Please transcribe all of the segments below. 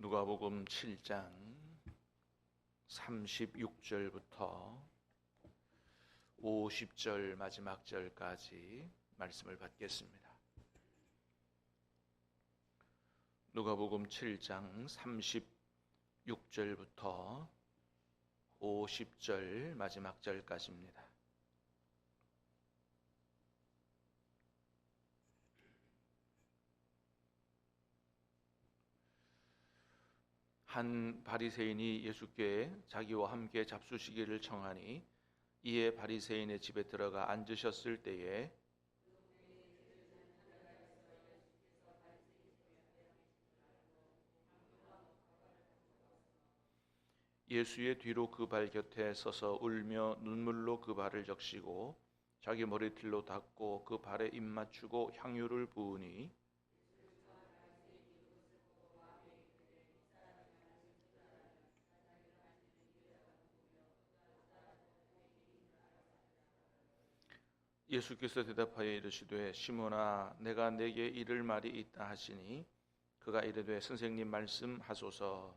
누가복음 7장 36절부터 50절 마지막 절까지 말씀을 받겠습니다. 누가복음 7장 36절부터 50절 마지막 절까지입니다. 한 바리새인이 예수께 자기와 함께 잡수시기를 청하니 이에 바리새인의 집에 들어가 앉으셨을 때에 예수의 뒤로 그 발 곁에 서서 울며 눈물로 그 발을 적시고 자기 머리털로 닦고 그 발에 입 맞추고 향유를 부으니 예수께서 대답하여 이르시되 시몬아 내가 네게 이를 말이 있다 하시니 그가 이르되 선생님 말씀하소서.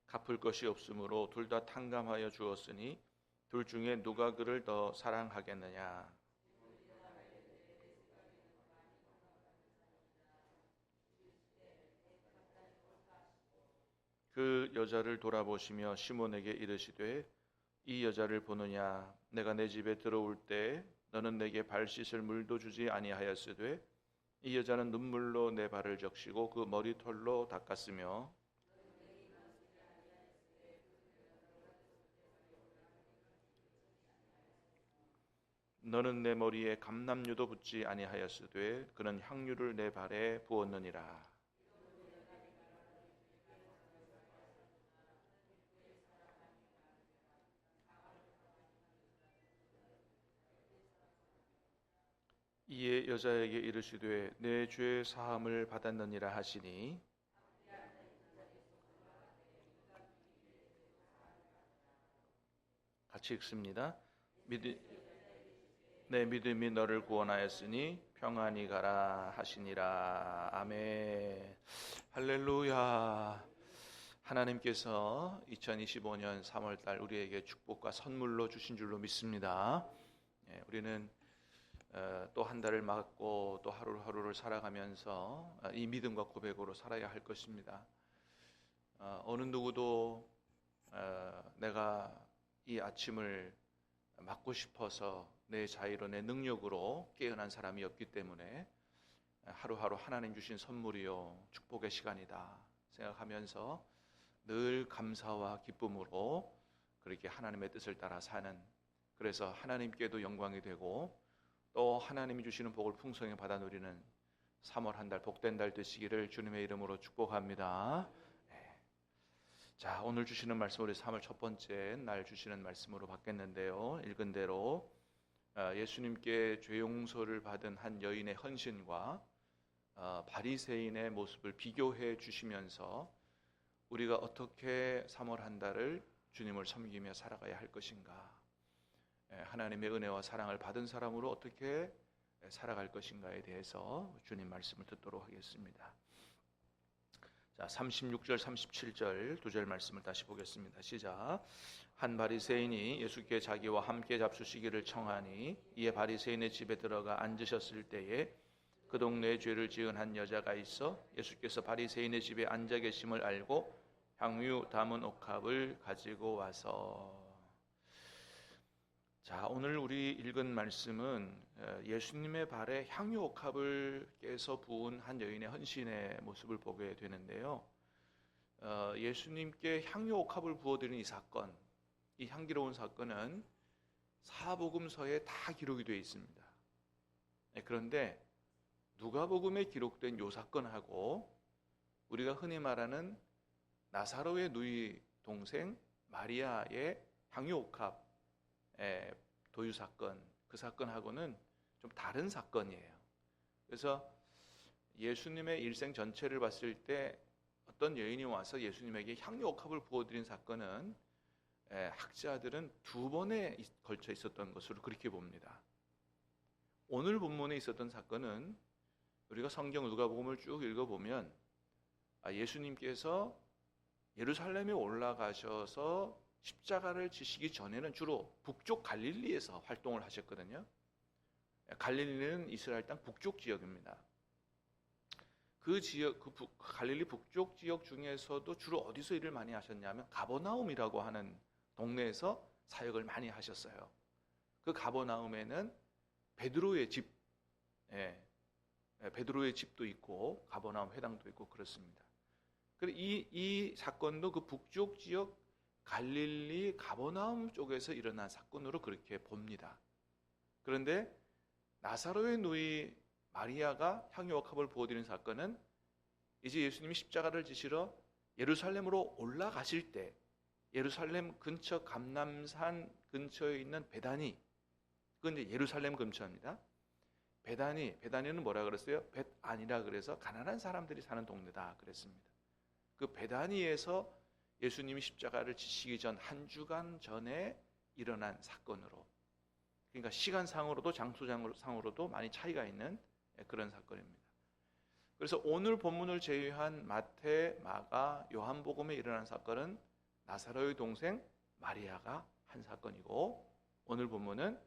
갚을 것이 없으므로 둘 다 탕감하여 주었으니 둘 중에 누가 그를 더 사랑하겠느냐. 그 여자를 돌아보시며 시몬에게 이르시되 이 여자를 보느냐. 내가 내 집에 들어올 때 너는 내게 발 씻을 물도 주지 아니하였으되 이 여자는 눈물로 내 발을 적시고 그 머리털로 닦았으며 너는 내 머리에 감람유도 붓지 아니하였으되 그는 향유를 내 발에 부었느니라. 이에 여자에게 이르시되 내 죄 사함을 받았느니라 하시니 같이 읽습니다. 내 믿음이 너를 구원하였으니 평안히 가라 하시니라. 아멘. 할렐루야. 하나님께서 2025년 3월달 우리에게 축복과 선물로 주신 줄로 믿습니다. 우리는 또 한 달을 맞고 또 하루하루를 살아가면서 이 믿음과 고백으로 살아야 할 것입니다. 어느 누구도 내가 이 아침을 맞고 싶어서 내 자유로 내 능력으로 깨어난 사람이 없기 때문에 하루하루 하나님 주신 선물이요 축복의 시간이다 생각하면서 늘 감사와 기쁨으로 그렇게 하나님의 뜻을 따라 사는, 그래서 하나님께도 영광이 되고 또 하나님이 주시는 복을 풍성히 받아 누리는 3월 한 달 복된 달 되시기를 주님의 이름으로 축복합니다. 자, 오늘 주시는 말씀 우리 3월 첫 번째 날 주시는 말씀으로 받겠는데요. 읽은 대로 예수님께 죄 용서를 받은 한 여인의 헌신과 바리새인의 모습을 비교해 주시면서 우리가 어떻게 3월 한 달을 주님을 섬기며 살아가야 할 것인가, 하나님의 은혜와 사랑을 받은 사람으로 어떻게 살아갈 것인가에 대해서 주님 말씀을 듣도록 하겠습니다. 자, 36절 37절 두 절 말씀을 다시 보겠습니다. 시작. 한 바리새인이 예수께 자기와 함께 잡수시기를 청하니 이에 바리새인의 집에 들어가 앉으셨을 때에 그 동네에 죄를 지은 한 여자가 있어 예수께서 바리새인의 집에 앉아 계심을 알고 향유 담은 옥합을 가지고 와서. 자, 오늘 우리 읽은 말씀은 예수님의 발에 향유 옥합을 깨서 부은 한 여인의 헌신의 모습을 보게 되는데요. 예수님께 향유 옥합을 부어드린 이 사건, 이 향기로운 사건은 사복음서에 다 기록이 되어 있습니다. 그런데 누가복음에 기록된 이 사건하고 우리가 흔히 말하는 나사로의 누이 동생 마리아의 향유 옥합 도유 사건, 그 사건하고는 좀 다른 사건이에요. 그래서 예수님의 일생 전체를 봤을 때 어떤 여인이 와서 예수님에게 향유 옥합을 부어드린 사건은 학자들은 두 번에 걸쳐 있었던 것으로 그렇게 봅니다. 오늘 본문에 있었던 사건은 우리가 성경 누가복음을 쭉 읽어보면 예수님께서 예루살렘에 올라가셔서 십자가를 지시기 전에는 주로 북쪽 갈릴리에서 활동을 하셨거든요. 갈릴리는 이스라엘 땅 북쪽 지역입니다. 그 지역, 갈릴리 북쪽 지역 중에서도 주로 어디서 일을 많이 하셨냐면 가버나움이라고 하는 동네에서 사역을 많이 하셨어요. 그 가버나움에는 베드로의 집, 베드로의 집도 있고 가버나움 회당도 있고 그렇습니다. 그리고 이 사건도 그 북쪽 지역 갈릴리 가버나움 쪽에서 일어난 사건으로 그렇게 봅니다. 그런데 나사로의 누이 마리아가 향유옥합을 부어드린 사건은 이제 예수님이 십자가를 지시러 예루살렘으로 올라가실 때 예루살렘 근처 감람산 근처에 있는 베다니, 그건 이제 예루살렘 근처입니다. 베다니는 뭐라 그랬어요? 벳안이라 그래서 가난한 사람들이 사는 동네다 그랬습니다. 그 베다니에서 예수님이 십자가를 지시기 전 한 주간 전에 일어난 사건으로, 그러니까 시간상으로도 장소상으로도 많이 차이가 있는 그런 사건입니다. 그래서 오늘 본문을 제외한 마태, 마가, 요한복음에 일어난 사건은 나사로의 동생 마리아가 한 사건이고, 오늘 본문은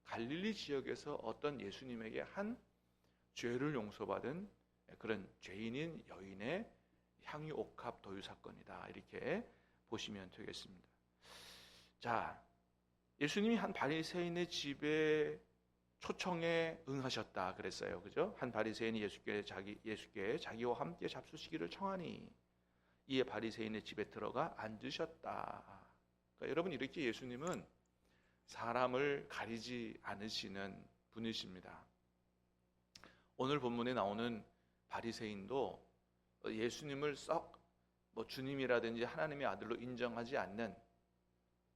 갈릴리 지역에서 어떤 예수님에게 한 죄를 용서받은 그런 죄인인 여인의 향유옥합 도유 사건이다, 이렇게 보시면 되겠습니다. 자, 예수님이 한 바리새인의 집에 초청에 응하셨다 그랬어요. 그죠? 한 바리새인이 예수께 자기와 함께 잡수시기를 청하니 이에 바리새인의 집에 들어가 앉으셨다. 그러니까 여러분, 이렇게 예수님은 사람을 가리지 않으시는 분이십니다. 오늘 본문에 나오는 바리새인도 예수님을 썩 주님이라든지 하나님의 아들로 인정하지 않는,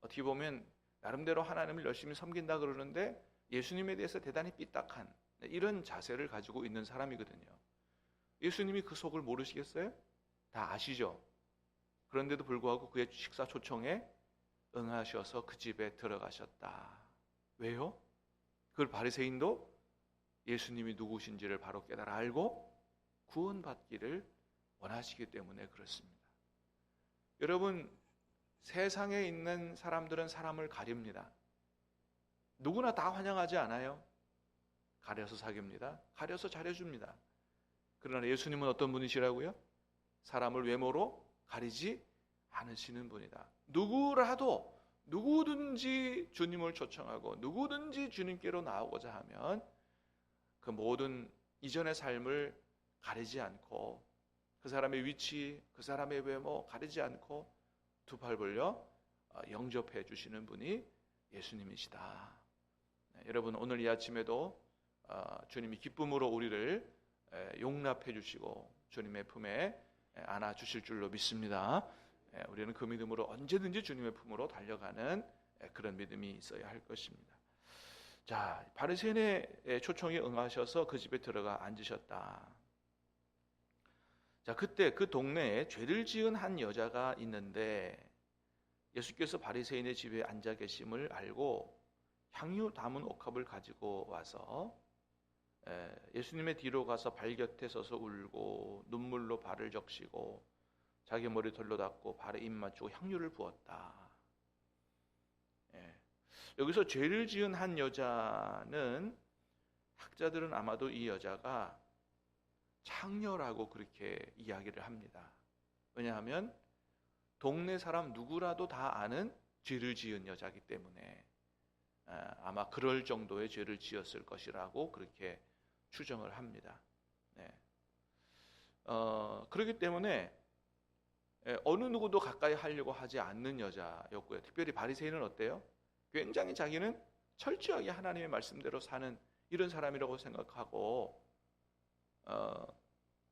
어떻게 보면 나름대로 하나님을 열심히 섬긴다 그러는데 예수님에 대해서 대단히 삐딱한 이런 자세를 가지고 있는 사람이거든요. 예수님이 그 속을 모르시겠어요? 다 아시죠? 그런데도 불구하고 그의 식사 초청에 응하셔서 그 집에 들어가셨다. 왜요? 그 바리새인도 예수님이 누구신지를 바로 깨달아 알고 구원받기를 원하시기 때문에 그렇습니다. 여러분, 세상에 있는 사람들은 사람을 가립니다. 누구나 다 환영하지 않아요. 가려서 사귀입니다. 가려서 잘해줍니다. 그러나 예수님은 어떤 분이시라고요? 사람을 외모로 가리지 않으시는 분이다. 누구든지 주님을 초청하고 누구든지 주님께로 나오고자 하면 그 모든 이전의 삶을 가리지 않고, 그 사람의 위치, 그 사람의 외모 가리지 않고 두 팔 벌려 영접해 주시는 분이 예수님이시다. 여러분, 오늘 이 아침에도 주님이 기쁨으로 우리를 용납해 주시고 주님의 품에 안아 주실 줄로 믿습니다. 우리는 그 믿음으로 언제든지 주님의 품으로 달려가는 그런 믿음이 있어야 할 것입니다. 자, 바리새인의 초청에 응하셔서 그 집에 들어가 앉으셨다. 자, 그때 그 동네에 죄를 지은 한 여자가 있는데 예수께서 바리새인의 집에 앉아 계심을 알고 향유 담은 옥합을 가지고 와서 예수님의 뒤로 가서 발 곁에 서서 울고 눈물로 발을 적시고 자기 머리 돌려 닦고 발에 입 맞추고 향유를 부었다. 여기서 죄를 지은 한 여자는 학자들은 아마도 이 여자가 창녀라고 그렇게 이야기를 합니다. 왜냐하면 동네 사람 누구라도 다 아는 죄를 지은 여자이기 때문에 아마 그럴 정도의 죄를 지었을 것이라고 그렇게 추정을 합니다. 그렇기 때문에 어느 누구도 가까이 하려고 하지 않는 여자였고요. 특별히 바리새인은 어때요? 굉장히 자기는 철저하게 하나님의 말씀대로 사는 이런 사람이라고 생각하고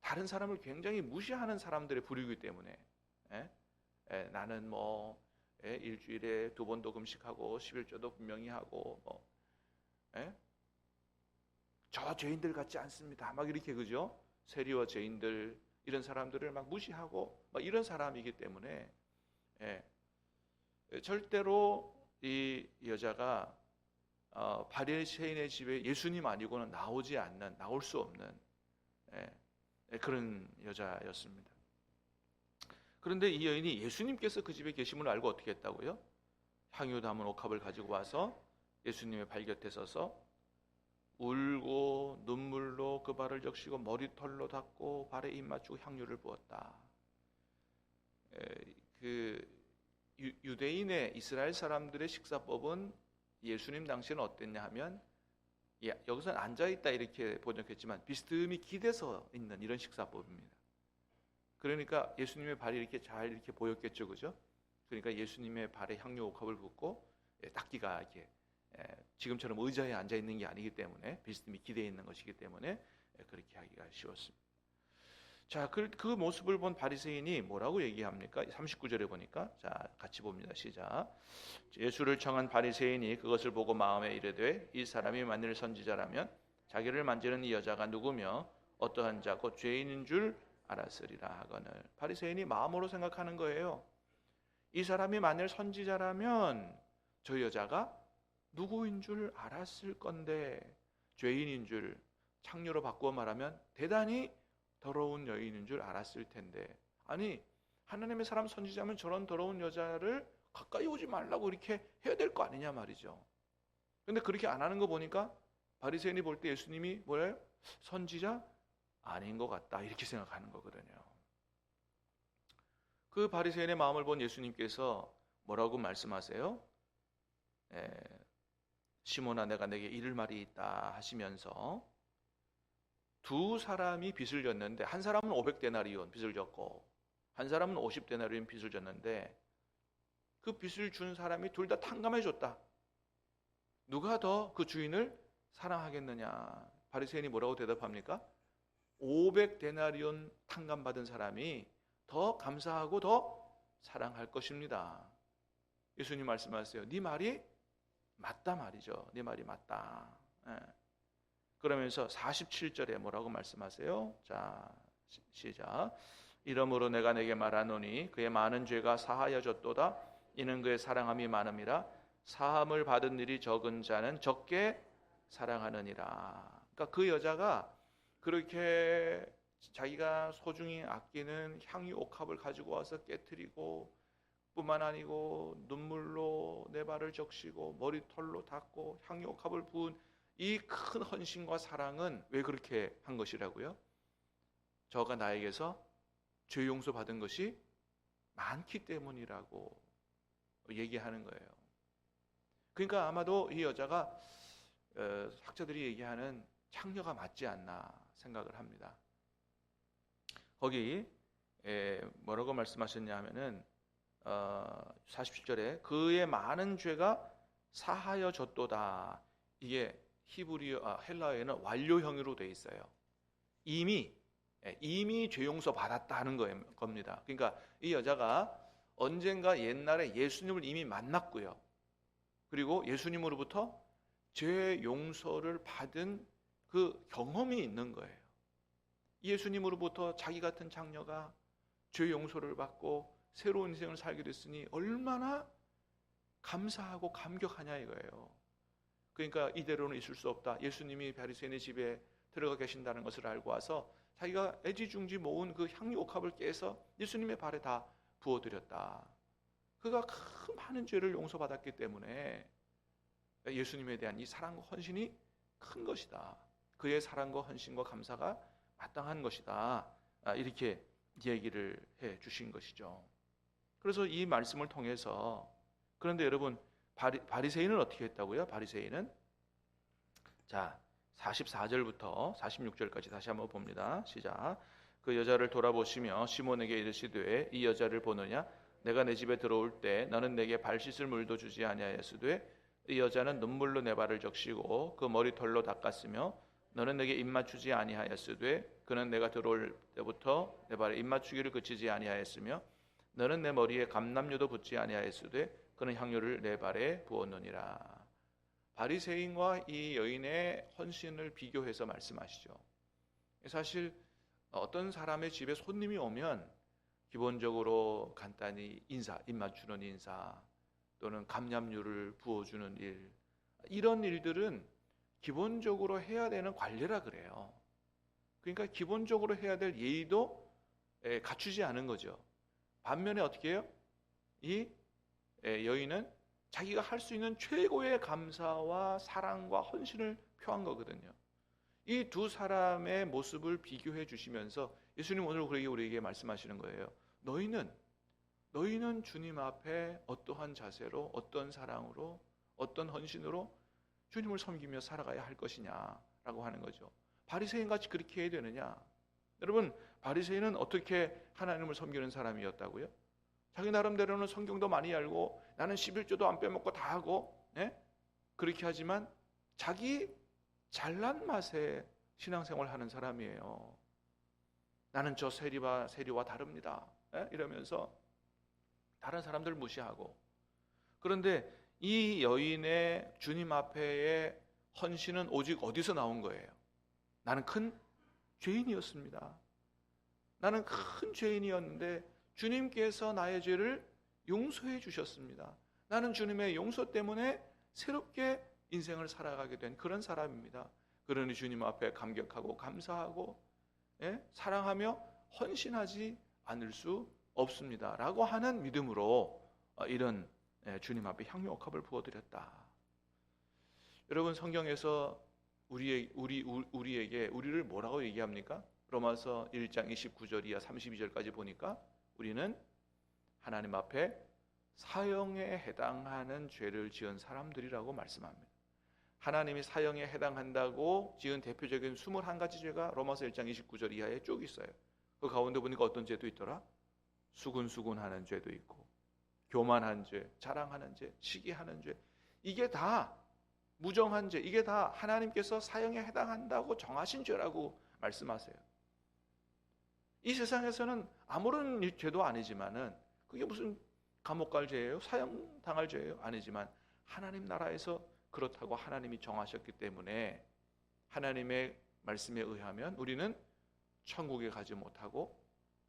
다른 사람을 굉장히 무시하는 사람들의 부류이기 때문에 나는 일주일에 2번도 금식하고 11조도 분명히 하고 저 죄인들 같지 않습니다. 막 이렇게, 그죠? 세리와 죄인들 이런 사람들을 막 무시하고 막 이런 사람이기 때문에 절대로 이 여자가 바리새인의 집에 예수님 아니고는 나올 수 없는 그런 여자였습니다. 그런데 이 여인이 예수님께서 그 집에 계심을 알고 어떻게 했다고요? 향유 담은 옥합을 가지고 와서 예수님의 발 곁에 서서 울고 눈물로 그 발을 적시고 머리털로 닦고 발에 입 맞추고 향유를 부었다. 그 유대인의 이스라엘 사람들의 식사법은 예수님 당시에는 어땠냐 하면 여기서는 앉아있다 이렇게 번역했지만 비스듬히 기대서 있는 이런 식사법입니다. 그러니까 예수님의 발이 이렇게 잘 이렇게 보였겠죠, 그죠? 그러니까 예수님의 발에 향유 옥합을 붓고 닦기가 이렇게 지금처럼 의자에 앉아 있는 게 아니기 때문에 비스듬히 기대에 있는 것이기 때문에 그렇게 하기가 쉬웠습니다. 자, 그 모습을 본 바리새인이 뭐라고 얘기합니까? 39절에 보니까 자, 같이 봅니다. 시작. 예수를 청한 바리새인이 그것을 보고 마음에 이르되 이 사람이 만일 선지자라면 자기를 만지는 이 여자가 누구며 어떠한 자고 죄인인 줄 알았으리라 하거늘. 바리새인이 마음으로 생각하는 거예요. 이 사람이 만일 선지자라면 저 여자가 누구인 줄 알았을 건데 죄인인 줄, 창녀로 바꾸어 말하면 대단히 더러운 여인인 줄 알았을 텐데, 아니 하나님의 사람 선지자면 저런 더러운 여자를 가까이 오지 말라고 이렇게 해야 될 거 아니냐 말이죠. 근데 그렇게 안 하는 거 보니까 바리새인이 볼 때 예수님이 뭐예요? 선지자 아닌 것 같다 이렇게 생각하는 거거든요. 그 바리새인의 마음을 본 예수님께서 뭐라고 말씀하세요? 시몬아, 내가 내게 이를 말이 있다 하시면서 두 사람이 빚을 졌는데 한 사람은 500데나리온 빚을 졌고 한 사람은 50데나리온 빚을 졌는데 그 빚을 준 사람이 둘 다 탕감해 줬다. 누가 더 그 주인을 사랑하겠느냐? 바리새인이 뭐라고 대답합니까? 500데나리온 탕감받은 사람이 더 감사하고 더 사랑할 것입니다. 예수님 말씀하세요. 네 말이 맞다 말이죠. 네 말이 맞다. 그러면서 47절에 뭐라고 말씀하세요? 자, 시작. 이러므로 내가 내게 말하노니 그의 많은 죄가 사하여졌도다. 이는 그의 사랑함이 많음이라. 사함을 받은 일이 적은 자는 적게 사랑하느니라. 그러니까 그 여자가 그렇게 자기가 소중히 아끼는 향유 옥합을 가지고 와서 깨트리고 뿐만 아니고 눈물로 내 발을 적시고 머리털로 닦고 향유 옥합을 부은 이 큰 헌신과 사랑은 왜 그렇게 한 것이라고요? 저가 나에게서 죄 용서 받은 것이 많기 때문이라고 얘기하는 거예요. 그러니까 아마도 이 여자가 학자들이 얘기하는 창녀가 맞지 않나 생각을 합니다. 거기 뭐라고 말씀하셨냐 하면은 47절에 그의 많은 죄가 사하여졌도다. 이게 헬라어에는 완료형으로 되어 있어요. 이미 죄 용서 받았다는 겁니다. 그러니까 이 여자가 언젠가 옛날에 예수님을 이미 만났고요. 그리고 예수님으로부터 죄 용서를 받은 그 경험이 있는 거예요. 예수님으로부터 자기 같은 장녀가 죄 용서를 받고 새로운 인생을 살게 됐으니 얼마나 감사하고 감격하냐 이거예요. 그러니까 이대로는 있을 수 없다. 예수님이 바리새인의 집에 들어가 계신다는 것을 알고 와서 자기가 애지중지 모은 그 향유 옥합을 깨서 예수님의 발에 다 부어드렸다. 그가 큰 많은 죄를 용서받았기 때문에 예수님에 대한 이 사랑과 헌신이 큰 것이다. 그의 사랑과 헌신과 감사가 마땅한 것이다. 이렇게 얘기를 해 주신 것이죠. 그래서 이 말씀을 통해서, 그런데 여러분 바리새인은 어떻게 했다고요? 바리새인은 자 44절부터 46절까지 다시 한번 봅니다. 시작. 그 여자를 돌아보시며 시몬에게 이르시되 이 여자를 보느냐? 내가 내 집에 들어올 때 너는 내게 발 씻을 물도 주지 아니하였으되 이 여자는 눈물로 내 발을 적시고 그 머리털로 닦았으며 너는 내게 입맞추지 아니하였으되 그는 내가 들어올 때부터 내 발에 입맞추기를 그치지 아니하였으며 너는 내 머리에 감람유도 붓지 아니하였으되 그는 향유를 내 발에 부었느니라. 바리새인과 이 여인의 헌신을 비교해서 말씀하시죠. 사실 어떤 사람의 집에 손님이 오면 기본적으로 간단히 인사, 입맞추는 인사 또는 감람유를 부어주는 일, 이런 일들은 기본적으로 해야 되는 관례라 그래요. 그러니까 기본적으로 해야 될 예의도 갖추지 않은 거죠. 반면에 어떻게 해요? 이 여인은 자기가 할 수 있는 최고의 감사와 사랑과 헌신을 표한 거거든요. 이 두 사람의 모습을 비교해 주시면서 예수님 오늘 우리에게 말씀하시는 거예요. 너희는 주님 앞에 어떠한 자세로, 어떤 사랑으로, 어떤 헌신으로 주님을 섬기며 살아가야 할 것이냐라고 하는 거죠. 바리새인같이 그렇게 해야 되느냐? 여러분, 바리새인은 어떻게 하나님을 섬기는 사람이었다고요? 자기 나름대로는 성경도 많이 알고 나는 11조도 안 빼먹고 다 하고 그렇게 하지만 자기 잘난 맛에 신앙생활 하는 사람이에요. 나는 저 세리와 다릅니다. 이러면서 다른 사람들 무시하고. 그런데 이 여인의 주님 앞에의 헌신은 오직 어디서 나온 거예요? 나는 큰 죄인이었습니다. 나는 큰 죄인이었는데 주님께서 나의 죄를 용서해 주셨습니다. 나는 주님의 용서 때문에 새롭게 인생을 살아가게 된 그런 사람입니다. 그러니 주님 앞에 감격하고 감사하고 사랑하며 헌신하지 않을 수 없습니다. 라고 하는 믿음으로 이런 주님 앞에 향유옥합을 부어드렸다. 여러분, 성경에서 우리를 뭐라고 얘기합니까? 로마서 1장 29절 이하 32절까지 보니까 우리는 하나님 앞에 사형에 해당하는 죄를 지은 사람들이라고 말씀합니다. 하나님이 사형에 해당한다고 지은 대표적인 21가지 죄가 로마서 1장 29절 이하에 쭉 있어요. 그 가운데 보니까 어떤 죄도 있더라? 수군수군하는 죄도 있고, 교만한 죄, 자랑하는 죄, 시기하는 죄, 이게 다 무정한 죄, 이게 다 하나님께서 사형에 해당한다고 정하신 죄라고 말씀하세요. 이 세상에서는 아무런 죄도 아니지만은 그게 무슨 감옥 갈 죄예요? 사형 당할 죄예요? 아니지만 하나님 나라에서 그렇다고 하나님이 정하셨기 때문에 하나님의 말씀에 의하면 우리는 천국에 가지 못하고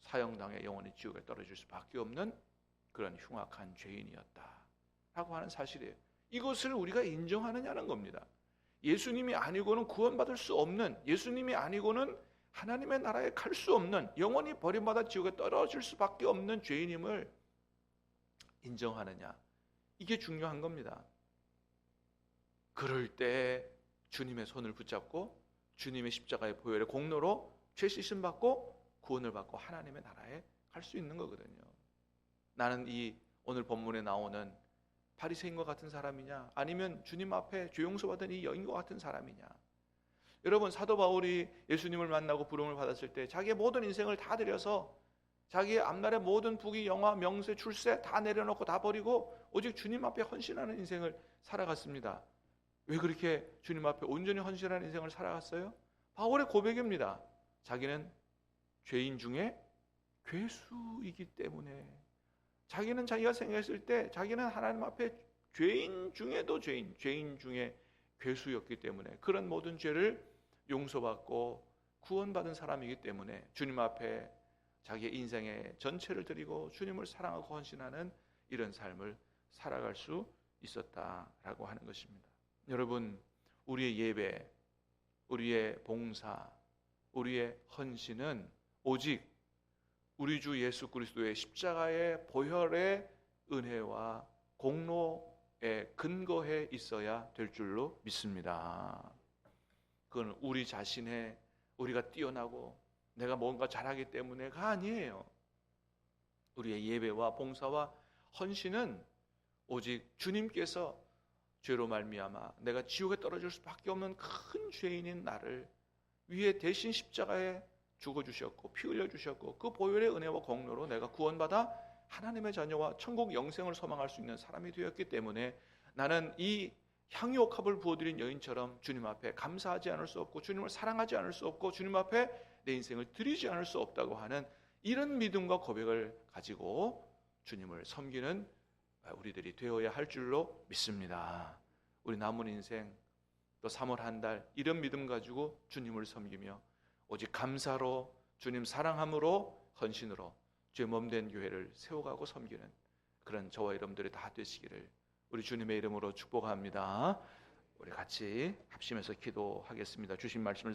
사형당해 영원히 지옥에 떨어질 수밖에 없는 그런 흉악한 죄인이었다라고 하는 사실이에요. 이것을 우리가 인정하느냐는 겁니다. 예수님이 아니고는 구원받을 수 없는, 예수님이 아니고는 하나님의 나라에 갈 수 없는, 영원히 버림받아 지옥에 떨어질 수밖에 없는 죄인임을 인정하느냐, 이게 중요한 겁니다. 그럴 때 주님의 손을 붙잡고 주님의 십자가의 보혈의 공로로 죄 씻음 받고 구원을 받고 하나님의 나라에 갈 수 있는 거거든요. 나는 이 오늘 본문에 나오는 바리새인과 같은 사람이냐, 아니면 주님 앞에 죄 용서 받은 이 여인과 같은 사람이냐. 여러분, 사도 바울이 예수님을 만나고 부름을 받았을 때 자기의 모든 인생을 다 들여서 자기의 앞날의 모든 부귀 영화 명세 출세 다 내려놓고 다 버리고 오직 주님 앞에 헌신하는 인생을 살아갔습니다. 왜 그렇게 주님 앞에 온전히 헌신하는 인생을 살아갔어요? 바울의 고백입니다. 자기는 죄인 중에 괴수이기 때문에, 자기는 자기가 생각했을 때 자기는 하나님 앞에 죄인 중에도 죄인 중에 괴수였기 때문에, 그런 모든 죄를 용서받고 구원받은 사람이기 때문에 주님 앞에 자기의 인생의 전체를 드리고 주님을 사랑하고 헌신하는 이런 삶을 살아갈 수 있었다라고 하는 것입니다. 여러분, 우리의 예배, 우리의 봉사, 우리의 헌신은 오직 우리 주 예수 그리스도의 십자가의 보혈의 은혜와 공로에 근거해 있어야 될 줄로 믿습니다. 그건 우리 자신의, 우리가 뛰어나고 내가 뭔가 잘하기 때문에가 아니에요. 우리의 예배와 봉사와 헌신은 오직 주님께서 죄로 말미암아 내가 지옥에 떨어질 수밖에 없는 큰 죄인인 나를 위해 대신 십자가에 죽어주셨고 피 흘려주셨고 그 보혈의 은혜와 공로로 내가 구원받아 하나님의 자녀와 천국 영생을 소망할 수 있는 사람이 되었기 때문에 나는 이 향유옥합을 부어드린 여인처럼 주님 앞에 감사하지 않을 수 없고 주님을 사랑하지 않을 수 없고 주님 앞에 내 인생을 드리지 않을 수 없다고 하는 이런 믿음과 고백을 가지고 주님을 섬기는 우리들이 되어야 할 줄로 믿습니다. 우리 남은 인생 또 3월 한 달 이런 믿음 가지고 주님을 섬기며 오직 감사로 주님 사랑함으로 헌신으로 죄 몸된 교회를 세워가고 섬기는 그런 저와 여러분들이 다 되시기를 우리 주님의 이름으로 축복합니다. 우리 같이 합심해서 기도하겠습니다. 주신 말씀을